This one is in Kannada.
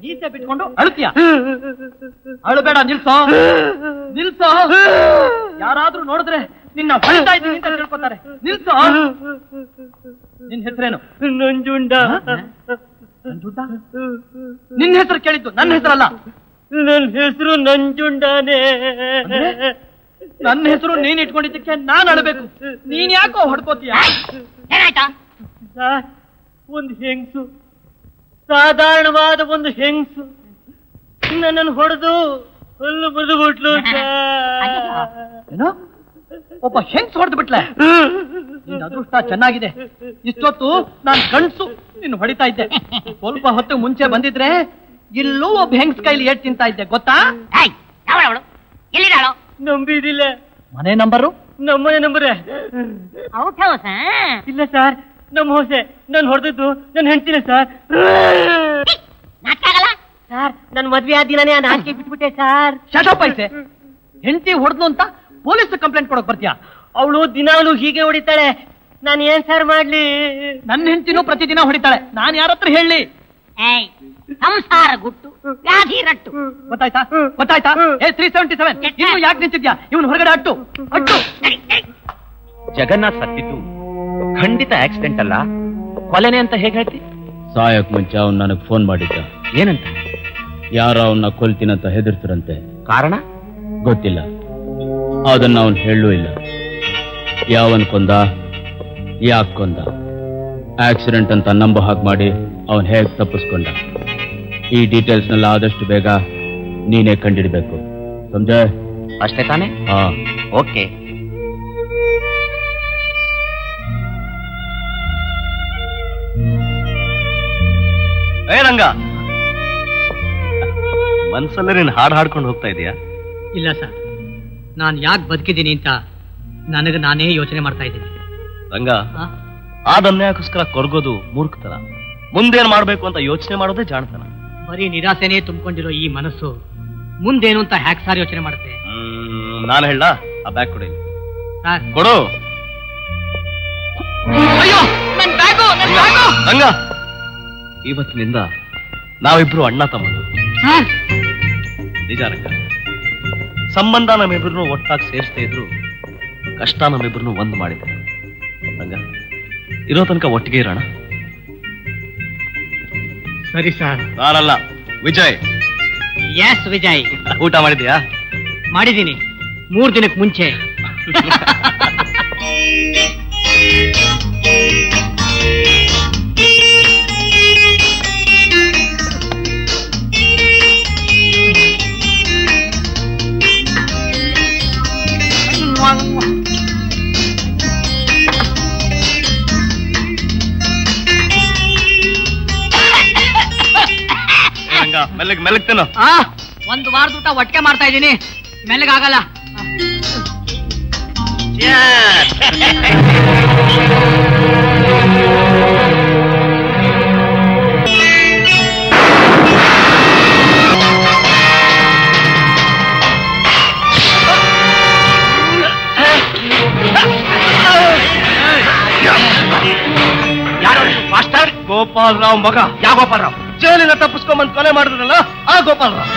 ನೀತೆ ಬಿಟ್ಕೊಂಡು ಅಳುತ್ತೀಯ? ಅಳುಬೇಡ, ನಿಲ್ಸೋ ನಿಲ್ಸೋ. ಯಾರಾದ್ರೂ ನೋಡಿದ್ರೆ ನಿನ್ನ ಹೊಳ್ತಾ ಇದ್ದೀನಿ ಅಂತ ತಿಳ್ಕೊತಾರೆ. ನಿಲ್ಸೋ. ನಿನ್ ಹೆಸರೇನು? ನಂಜುಂಡ. ನಂಜುಂಡ? ನಿನ್ನ ಹೆಸರು ಕೇಳಿದ್ದು, ನನ್ನ ಹೆಸರಲ್ಲ. ನನ್ನ ಹೆಸರು ನಂಜುಂಡನೇ. ನನ್ನ ಹೆಸರು ನೀನ್ ಇಟ್ಕೊಂಡಿದ್ದಕ್ಕೆ ನಾನು ಅಳಬೇಕು. ನೀನ್ ಯಾಕೋ ಹೊಡ್ಕೋತೀಯ? ಒಂದು ಹೆಂಗ್ಸು, ಸಾಧಾರಣವಾದ ಒಂದು ಹೆಂಗ್ಸು ನನ್ನನ್ನು ಹೊಡೆದು ಹುಲ್ಲು ಬದುಬಿಟ್ಲು. ಏನೋ ಒಬ್ಬ ಹೆಂಗ್ಸ್ ಹೊಡೆದು ಬಿಟ್ಲೆ? ನಿನ್ನ ಅದೃಷ್ಟ ಚೆನ್ನಾಗಿದೆ. ಇಷ್ಟೊತ್ತು ನಾನು ಗಂಡ್ಸು ನಿನ್ನ ಹೊಡಿತಾ ಇದ್ದೆ. ಸ್ವಲ್ಪ ಹೊತ್ತು ಮುಂಚೆ ಬಂದಿದ್ರೆ ಇಲ್ಲೂ ಒಬ್ಬ ಹೆಂಗ್ಸ್ ಕೈಲಿ ಏಟ್ ತಿಂತಾ ಇದ್ದೆ, ಗೊತ್ತಾ? ನಂಬಿದಿಲ್ಲ. ಮನೆ ನಂಬರು? ನಮ್ಮನೆ ನಂಬರೇ. ಇಲ್ಲ ಸರ್, ನಮ್ಮ ಹೊಸೆ. ನಾನು ಹೊಡೆದದ್ದು ನನ್ನ ಹೆಂಡ್ತಿನೇ ಸರ್. ಸರ್, ನನ್ನ ಮದ್ವೆ ಆದ ದಿನನೇ ನಾಚಿಕೆ ಬಿಟ್ಬಿಟ್ಟೆ ಸರ್. ಶಟೋಪೈಸೆ, ಹೆಂಡತಿ ಹೊಡೆದ್ಲು ಅಂತ ಪೊಲೀಸ್ ಕಂಪ್ಲೇಂಟ್ ಕೊಡಕ್ ಬರ್ತೀಯಾ? ಅವಳು ದಿನಾಲು ಹೀಗೆ ಹೊಡಿತಾಳೆ. ನಾನು ಏನ್ ಸರ್ ಮಾಡ್ಲಿ? ನನ್ನ ಹೆಂಡತಿನೂ ಪ್ರತಿದಿನ ಹೊಡಿತಾಳೆ. ನಾನು ಯಾರ ಹತ್ರ ಹೇಳಿ? ಸಂಸಾರ ಗುಟ್ಟು, ವ್ಯಾಧಿ ರಟ್ಟು. ಗೊತ್ತಾಯ್ತಾ? ಗೊತ್ತಾಯ್ತಾ? 377 ಇನ್ನು ಯಾಕೆ ನಿಂತಿದ್ಯಾ? ಇವನು ಹೊರಗಡೆ ಅಟ್ಟು ಅಟ್ಟು. ಜಗನ್ನಾಥ್ ಸತ್ತಿದ್ದು ಖಂಡಿತ ಆಕ್ಸಿಡೆಂಟ್ ಅಲ್ಲ, ಕೊಲೆನೆ ಅಂತ ಹೇಗೆ ಹೇಳ್ತಿ? ಸಾಯಕ್ ಮುಂಚೆ ಅವ್ನು ನನಗೆ ಫೋನ್ ಮಾಡಿದ್ದ. ಏನಂತ? ಯಾರೋ ಅವನ್ನ ಕೊಲ್ತೀನಂತ ಹೆದರ್ತಿರಂತೆ. ಕಾರಣ ಗೊತ್ತಿಲ್ಲ. ಅದನ್ನ ಅವನು ಹೇಳಲೂ ಇಲ್ಲ. ಯಾವನ್ ಕೊಂದ, ಯಾಕೆ ಕೊಂದ, ಆಕ್ಸಿಡೆಂಟ್ ಅಂತ ನಂಬ ಹಾಗೆ ಮಾಡಿ ಅವನ್ ಹೇಗೆ ತಪ್ಪಿಸ್ಕೊಂಡ, ಈ ಡೀಟೇಲ್ಸ್ನೆಲ್ಲ ಆದಷ್ಟು ಬೇಗ ನೀನೇ ಕಂಡಿಡ್ಬೇಕು. ಸಮಜ? ಅಷ್ಟೇ ತಾನೆ? ಹಾ, ಓಕೆ. ರಂಗ, ಮನ್ಸಲ್ಲೇ ನೀನು ಹಾಡು ಹಾಡ್ಕೊಂಡು ಹೋಗ್ತಾ ಇದೀಯಾ? ಇಲ್ಲ ಸರ್, ನಾನು ಯಾಕೆ ಬದುಕಿದ್ದೀನಿ ಅಂತ ನನಗೆ ನಾನೇ ಯೋಚನೆ ಮಾಡ್ತಾ ಇದ್ದೀನಿ. ರಂಗ, ಆದನ್ಯಾಕೋಸ್ಕರ ಕೊರಗೋದು ಮೂರ್ಖತನ. ಮುಂದೇನ್ ಮಾಡ್ಬೇಕು ಅಂತ ಯೋಚನೆ ಮಾಡೋದೇ ಜಾಣತನ. ಬರೀ ನಿರಾಸೆನೇ ತುಂಬಿಕೊಂಡಿರೋ ಈ ಮನಸ್ಸು ಮುಂದೇನು ಅಂತ ಹ್ಯಾಕ್ ಸಾರ್ ಯೋಚನೆ ಮಾಡುತ್ತೆ. ನಾನು ಹೇಳ, ಆ ಬ್ಯಾಗ್ ಕೊಡಿ. ಸರ್ ಕೊಡು. ರಂಗ, ಇವತ್ತಿನಿಂದ ನಾವಿಬ್ರು ಅಣ್ಣ ತಮ್ಮರು. ನಿಜ ರಂಗ, ಸಂಬಂಧ ನಮ್ಮಿಬ್ರು ಒಟ್ಟಾಗಿ ಸೇರಿಸ್ತಾ ಇದ್ರು, ಕಷ್ಟ ನಮ್ಮಿಬ್ರು ಒಂದ್ ಮಾಡಿದೆ. ರಂಗ, ಇರೋ ತನಕ ಒಟ್ಟಿಗೆ ಇರೋಣ. ಸರಿ ಸರ್. ನಾನಲ್ಲ, ವಿಜಯ್. ಎಸ್ ವಿಜಯ್. ಊಟ ಮಾಡಿದ್ಯಾ? ಮಾಡಿದ್ದೀನಿ, 3 ದಿನಕ್ಕೆ ಮುಂಚೆ. ಮೆಲ್ಲಗ್ ಮೆಲ್ಲಗ್ತೇನೋ. ಒಂದು ವಾರದ ಊಟ ಒಟ್ಟಿಗೆ ಮಾಡ್ತಾ ಇದ್ದೀನಿ, ಮೆಲ್ಲಗಾಗಲ್ಲ. ಗೋಪಾಲರಾವ್ ಮಗ. ಯಾವ ಗೋಪಾಲರಾವ್? ಜೈಲಿನ ತಪ್ಪಿಸ್ಕೊಂಬಂದು ಕೊಲೆ ಮಾಡಿದ್ರಲ್ಲ, ಆ ಗೋಪಾಲರಾವ್.